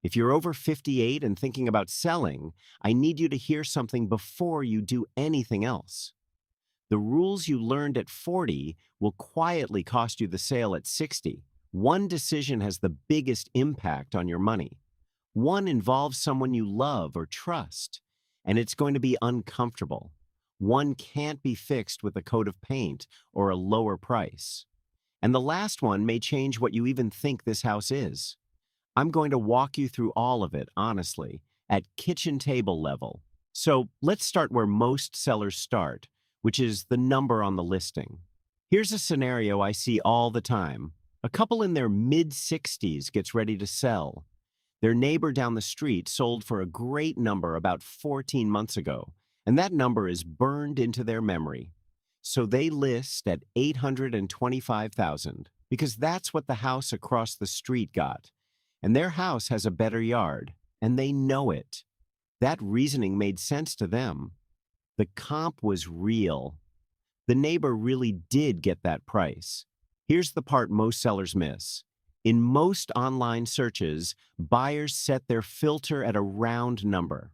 If you're over 58 and thinking about selling, I need you to hear something before you do anything else. The rules you learned at 40 will quietly cost you the sale at 60. One decision has the biggest impact on your money. One involves someone you love or trust, and it's going to be uncomfortable. One can't be fixed with a coat of paint or a lower price. And the last one may change what you even think this house is. I'm going to walk you through all of it, honestly, at kitchen table level. So let's start where most sellers start, which is the number on the listing. Here's a scenario I see all the time. A couple in their mid-60s gets ready to sell. Their neighbor down the street sold for a great number about 14 months ago, and that number is burned into their memory. So they list at 825,000 because that's what the house across the street got. And their house has a better yard, and they know it. That reasoning made sense to them. The comp was real. The neighbor really did get that price. Here's the part most sellers miss. In most online searches, buyers set their filter at a round number,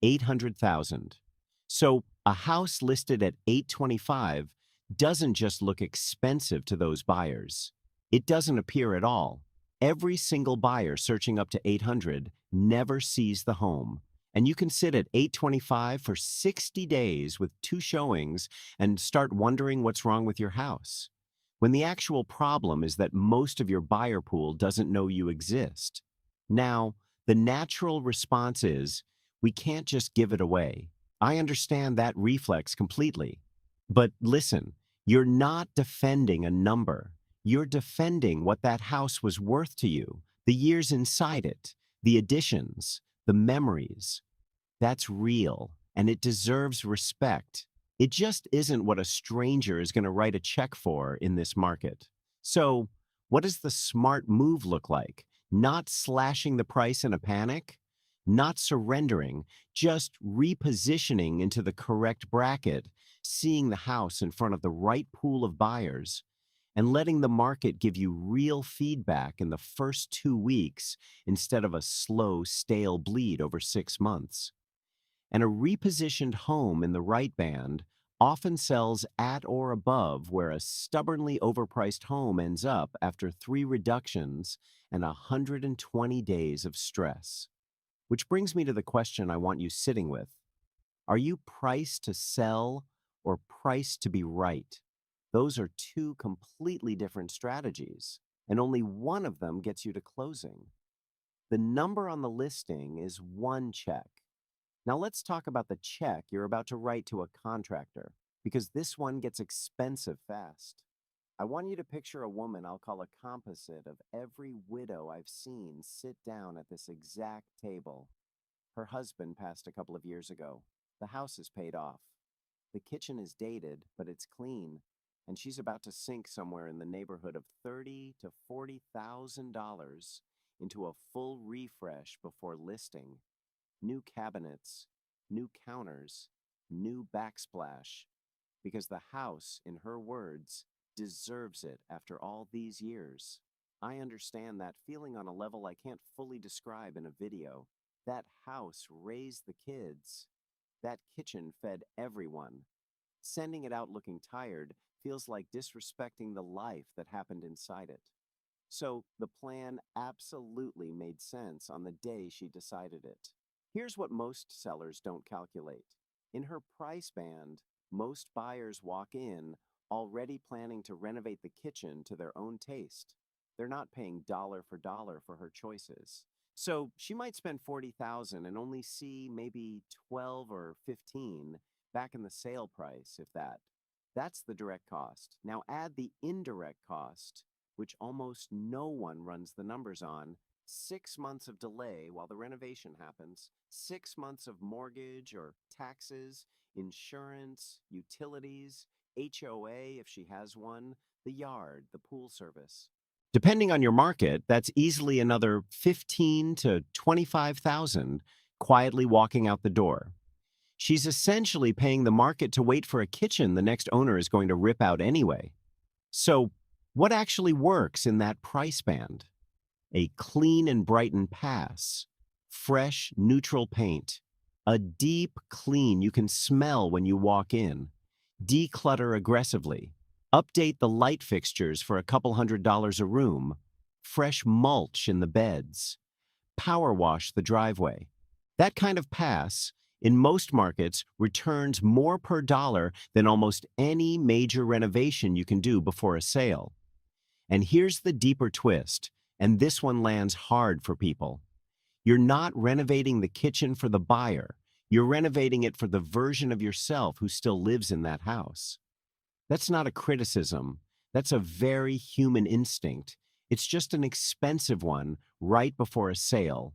800,000. So a house listed at 825 doesn't just look expensive to those buyers. It doesn't appear at all. Every single buyer searching up to 800 never sees the home. And you can sit at 825 for 60 days with 2 showings and start wondering what's wrong with your house, when the actual problem is that most of your buyer pool doesn't know you exist. Now, the natural response is, we can't just give it away. I understand that reflex completely. But listen, you're not defending a number. You're defending what that house was worth to you, the years inside it, the additions, the memories. That's real, and it deserves respect. It just isn't what a stranger is going to write a check for in this market. So, what does the smart move look like? Not slashing the price in a panic, not surrendering, just repositioning into the correct bracket, seeing the house in front of the right pool of buyers, and letting the market give you real feedback in the first 2 weeks instead of a slow, stale bleed over 6 months. And a repositioned home in the right band often sells at or above where a stubbornly overpriced home ends up after 3 reductions and 120 days of stress. Which brings me to the question I want you sitting with. Are you priced to sell or priced to be right? Those are 2 completely different strategies, and only one of them gets you to closing. The number on the listing is one check. Now let's talk about the check you're about to write to a contractor, because this one gets expensive fast. I want you to picture a woman I'll call a composite of every widow I've seen sit down at this exact table. Her husband passed a couple of years ago. The house is paid off. The kitchen is dated, but it's clean, and she's about to sink somewhere in the neighborhood of $30,000 to $40,000 into a full refresh before listing. New cabinets, new counters, new backsplash, because the house, in her words, deserves it after all these years. I understand that feeling on a level I can't fully describe in a video. That house raised the kids. That kitchen fed everyone. Sending it out looking tired feels like disrespecting the life that happened inside it. So the plan absolutely made sense on the day she decided it. Here's what most sellers don't calculate. In her price band, most buyers walk in already planning to renovate the kitchen to their own taste. They're not paying dollar for her choices. So she might spend 40,000 and only see maybe 12 or 15 back in the sale price, if that. That's the direct cost. Now add the indirect cost, which almost no one runs the numbers on. 6 months of delay while the renovation happens, 6 months of mortgage or taxes, insurance, utilities, HOA if she has one, the yard, the pool service. Depending on your market, that's easily another 15 to 25,000 quietly walking out the door. She's essentially paying the market to wait for a kitchen the next owner is going to rip out anyway. So, what actually works in that price band? A clean and brightened pass, fresh, neutral paint, a deep clean you can smell when you walk in, declutter aggressively, update the light fixtures for a couple $100 a room, fresh mulch in the beds, power wash the driveway. That kind of pass, in most markets, returns more per dollar than almost any major renovation you can do before a sale. And here's the deeper twist, and this one lands hard for people. You're not renovating the kitchen for the buyer. You're renovating it for the version of yourself who still lives in that house. That's not a criticism. That's a very human instinct. It's just an expensive one right before a sale.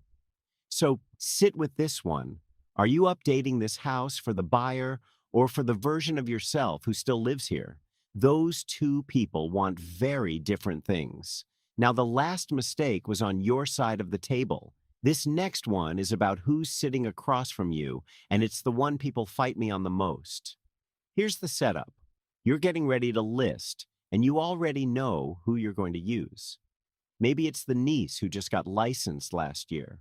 So sit with this one. Are you updating this house for the buyer or for the version of yourself who still lives here? Those two people want very different things. Now, the last mistake was on your side of the table. This next one is about who's sitting across from you, and it's the one people fight me on the most. Here's the setup. You're getting ready to list, and you already know who you're going to use. Maybe it's the niece who just got licensed last year.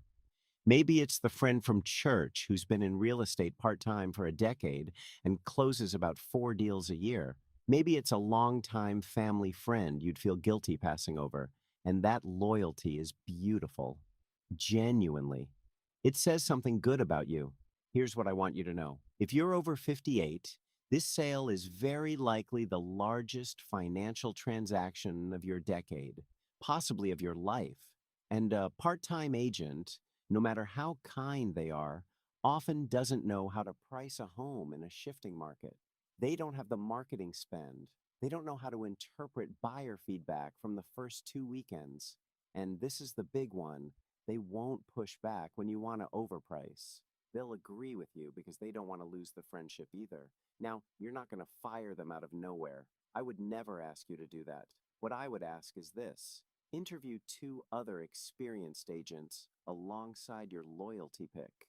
Maybe it's the friend from church who's been in real estate part-time for a decade and closes about 4 deals a year. Maybe it's a longtime family friend you'd feel guilty passing over, and that loyalty is beautiful. Genuinely. It says something good about you. Here's what I want you to know. If you're over 58, this sale is very likely the largest financial transaction of your decade, possibly of your life. And a part-time agent, no matter how kind they are, often doesn't know how to price a home in a shifting market. They don't have the marketing spend. They don't know how to interpret buyer feedback from the first 2 weekends. And this is the big one. They won't push back when you want to overprice. They'll agree with you because they don't want to lose the friendship either. Now, you're not going to fire them out of nowhere. I would never ask you to do that. What I would ask is this. Interview 2 other experienced agents alongside your loyalty pick.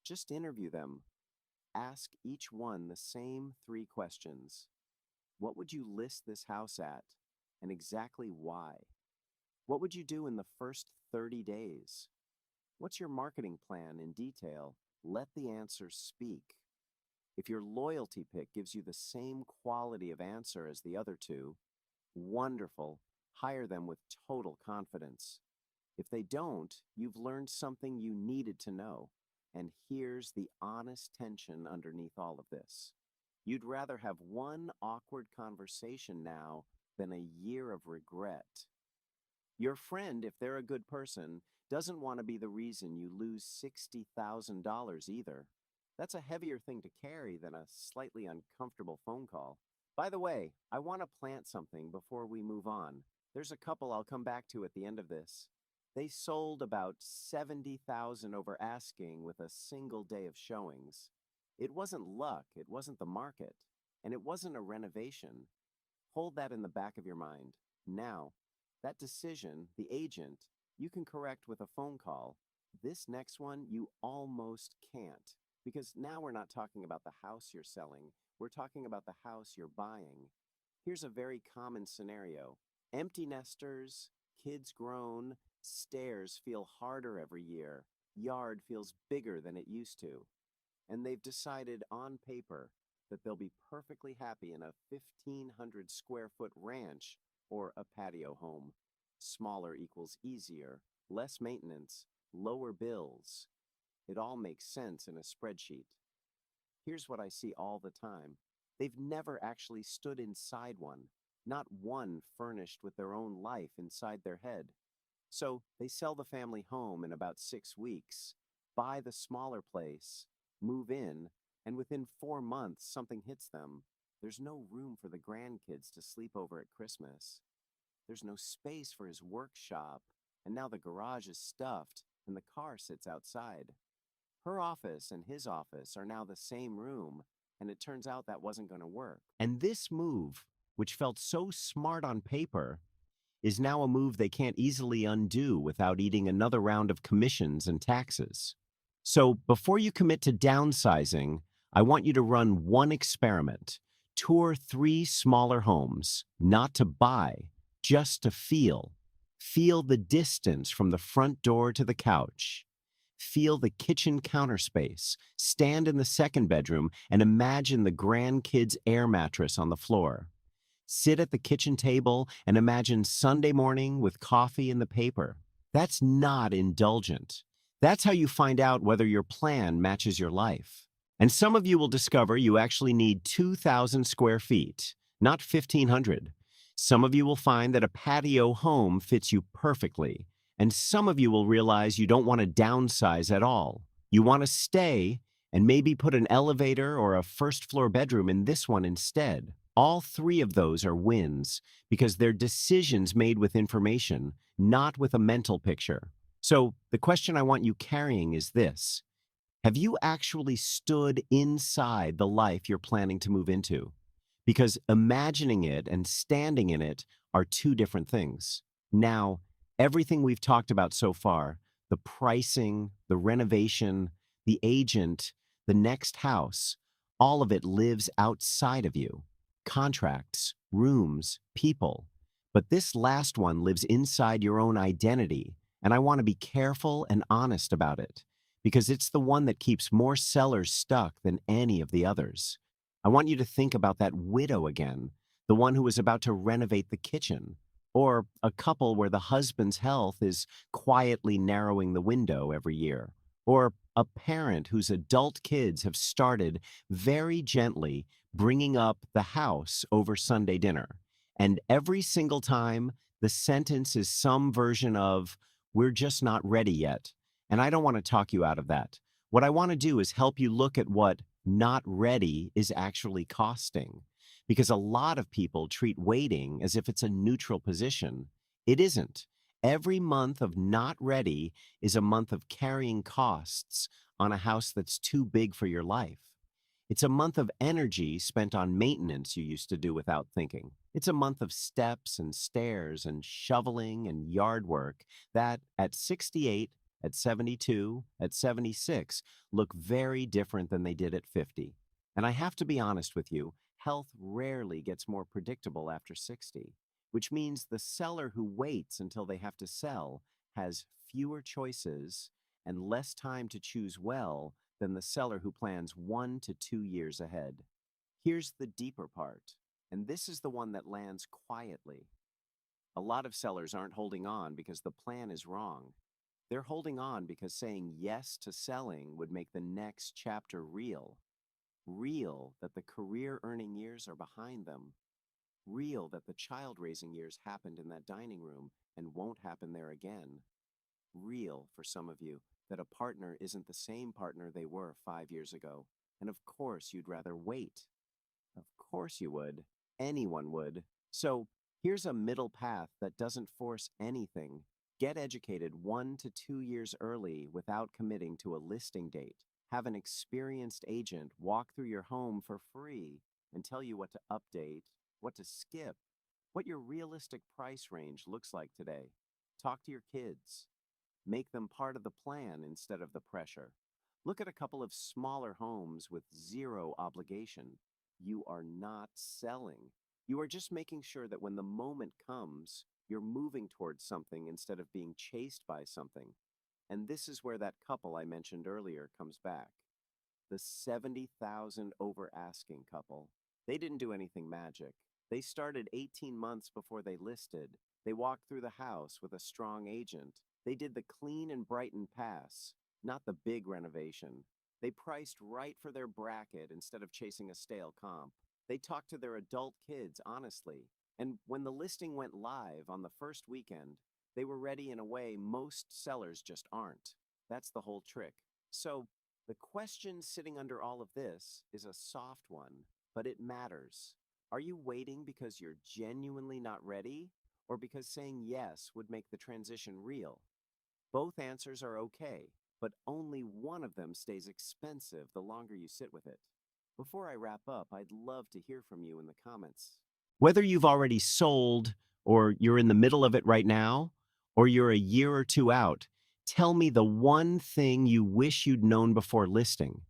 Just interview them. Ask each one the same 3 questions. What would you list this house at, and exactly why? What would you do in the first 30 days? What's your marketing plan in detail? Let the answers speak. If your loyalty pick gives you the same quality of answer as the other 2, wonderful. Hire them with total confidence. If they don't, you've learned something you needed to know. And here's the honest tension underneath all of this. You'd rather have one awkward conversation now than a year of regret. Your friend, if they're a good person, doesn't want to be the reason you lose $60,000 either. That's a heavier thing to carry than a slightly uncomfortable phone call. By the way, I want to plant something before we move on. There's a couple I'll come back to at the end of this. They sold about $70,000 over asking with a single day of showings. It wasn't luck, it wasn't the market, and it wasn't a renovation. Hold that in the back of your mind. Now, that decision, the agent, you can correct with a phone call. This next one, you almost can't. Because now we're not talking about the house you're selling. We're talking about the house you're buying. Here's a very common scenario. Empty nesters, kids grown, stairs feel harder every year. Yard feels bigger than it used to. And they've decided on paper that they'll be perfectly happy in a 1,500 square foot ranch or a patio home. Smaller equals easier, less maintenance, lower bills. It all makes sense in a spreadsheet. Here's what I see all the time. They've never actually stood inside one, not one furnished with their own life inside their head. So they sell the family home in about 6 weeks, buy the smaller place, move in, and within 4 months something hits them. There's no room for the grandkids to sleep over at Christmas. There's no space for his workshop, and now the garage is stuffed and the car sits outside. Her office and his office are now the same room, and it turns out that wasn't going to work. And this move, which felt so smart on paper, is now a move they can't easily undo without eating another round of commissions and taxes. So before you commit to downsizing, I want you to run one experiment. Tour 3 smaller homes, not to buy, just to feel. Feel the distance from the front door to the couch. Feel the kitchen counter space. Stand in the second bedroom and imagine the grandkids' air mattress on the floor. Sit at the kitchen table and imagine Sunday morning with coffee and the paper. That's not indulgent. That's how you find out whether your plan matches your life. And some of you will discover you actually need 2,000 square feet, not 1,500. Some of you will find that a patio home fits you perfectly. And some of you will realize you don't want to downsize at all. You want to stay and maybe put an elevator or a first floor bedroom in this one instead. All three of those are wins because they're decisions made with information, not with a mental picture. So the question I want you carrying is this: have you actually stood inside the life you're planning to move into? Because imagining it and standing in it are two different things. Now, everything we've talked about so far, the pricing, the renovation, the agent, the next house, all of it lives outside of you. Contracts, rooms, people. But this last one lives inside your own identity, and I want to be careful and honest about it, because it's the one that keeps more sellers stuck than any of the others. I want you to think about that widow again, the one who was about to renovate the kitchen, or a couple where the husband's health is quietly narrowing the window every year, or a parent whose adult kids have started very gently bringing up the house over Sunday dinner. And every single time, the sentence is some version of, "We're just not ready yet." And I don't want to talk you out of that. What I want to do is help you look at what not ready is actually costing. Because a lot of people treat waiting as if it's a neutral position. It isn't. Every month of not ready is a month of carrying costs on a house that's too big for your life. It's a month of energy spent on maintenance you used to do without thinking. It's a month of steps and stairs and shoveling and yard work that at 68, at 72, at 76 look very different than they did at 50. And I have to be honest with you, health rarely gets more predictable after 60, which means the seller who waits until they have to sell has fewer choices and less time to choose well than the seller who plans 1 to 2 years ahead. Here's the deeper part, and this is the one that lands quietly. A lot of sellers aren't holding on because the plan is wrong. They're holding on because saying yes to selling would make the next chapter real. Real that the career earning years are behind them. Real that the child raising years happened in that dining room and won't happen there again. Real for some of you that a partner isn't the same partner they were 5 years ago. And of course you'd rather wait. Of course you would. Anyone would. So here's a middle path that doesn't force anything. Get educated 1 to 2 years early without committing to a listing date. Have an experienced agent walk through your home for free and tell you what to update, what to skip, what your realistic price range looks like today. Talk to your kids. Make them part of the plan instead of the pressure. Look at a couple of smaller homes with zero obligation. You are not selling. You are just making sure that when the moment comes, you're moving towards something instead of being chased by something. And this is where that couple I mentioned earlier comes back. The 70,000 over asking couple. They didn't do anything magic. They started 18 months before they listed. They walked through the house with a strong agent. They did the clean and brighten pass, not the big renovation. They priced right for their bracket instead of chasing a stale comp. They talked to their adult kids honestly. And when the listing went live on the first weekend, they were ready in a way most sellers just aren't. That's the whole trick. So the question sitting under all of this is a soft one, but it matters. Are you waiting because you're genuinely not ready, or because saying yes would make the transition real? Both answers are okay, but only one of them stays expensive the longer you sit with it. Before I wrap up, I'd love to hear from you in the comments. Whether you've already sold, or you're in the middle of it right now, or you're a year or two out, tell me the one thing you wish you'd known before listing.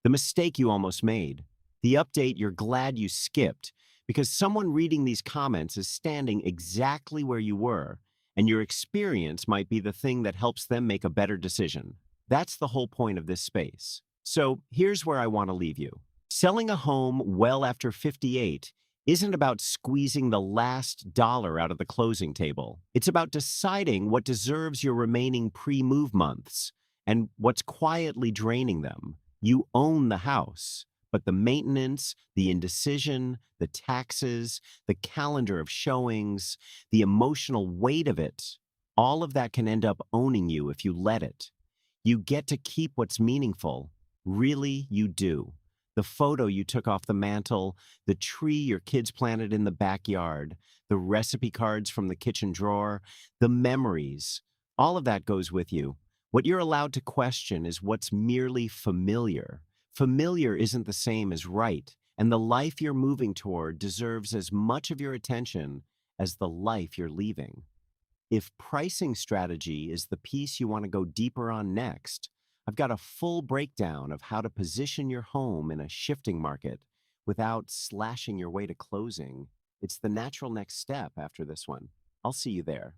The mistake you almost made. The update you're glad you skipped, because someone reading these comments is standing exactly where you were, and your experience might be the thing that helps them make a better decision. That's the whole point of this space. So here's where I want to leave you. Selling a home well after 58 isn't about squeezing the last dollar out of the closing table. It's about deciding what deserves your remaining pre-move months and what's quietly draining them. You own the house, but the maintenance, the indecision, the taxes, the calendar of showings, the emotional weight of it, all of that can end up owning you if you let it. You get to keep what's meaningful. Really, you do. The photo you took off the mantle, the tree your kids planted in the backyard, the recipe cards from the kitchen drawer, the memories, all of that goes with you. What you're allowed to question is what's merely familiar. Familiar isn't the same as right, and the life you're moving toward deserves as much of your attention as the life you're leaving. If pricing strategy is the piece you want to go deeper on next, I've got a full breakdown of how to position your home in a shifting market without slashing your way to closing. It's the natural next step after this one. I'll see you there.